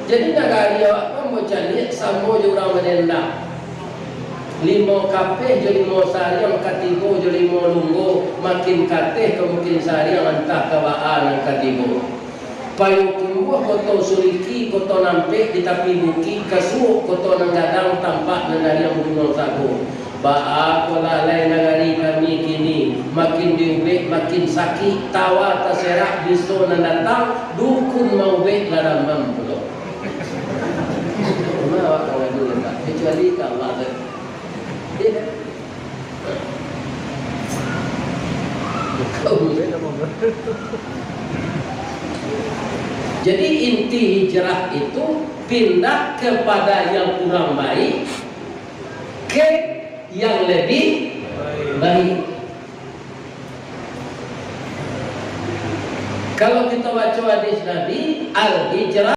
Jadi negara awak pun mau cari sama je orang menendang. 5 kapeh je 5 sariang, katigo je 5 lunggo, makin kateh kemungkin sariang entah kawaan yang katigo. Payung kumbuh koto suliki, koto nampek di tapi buki, kasuk koto nanggadang tampak nangari yang bunga sago. Ba'a kola lain nagari kami kini, makin diubek makin sakit, tawa terserak biso nandatang, dukun mau bek larang mampulo. Awak akan ngadu letak, kecuali kalau ada. Jadi inti hijrah itu pindah kepada yang kurang baik ke yang lebih baik. Kalau kita baca hadis Nabi, al-hijrah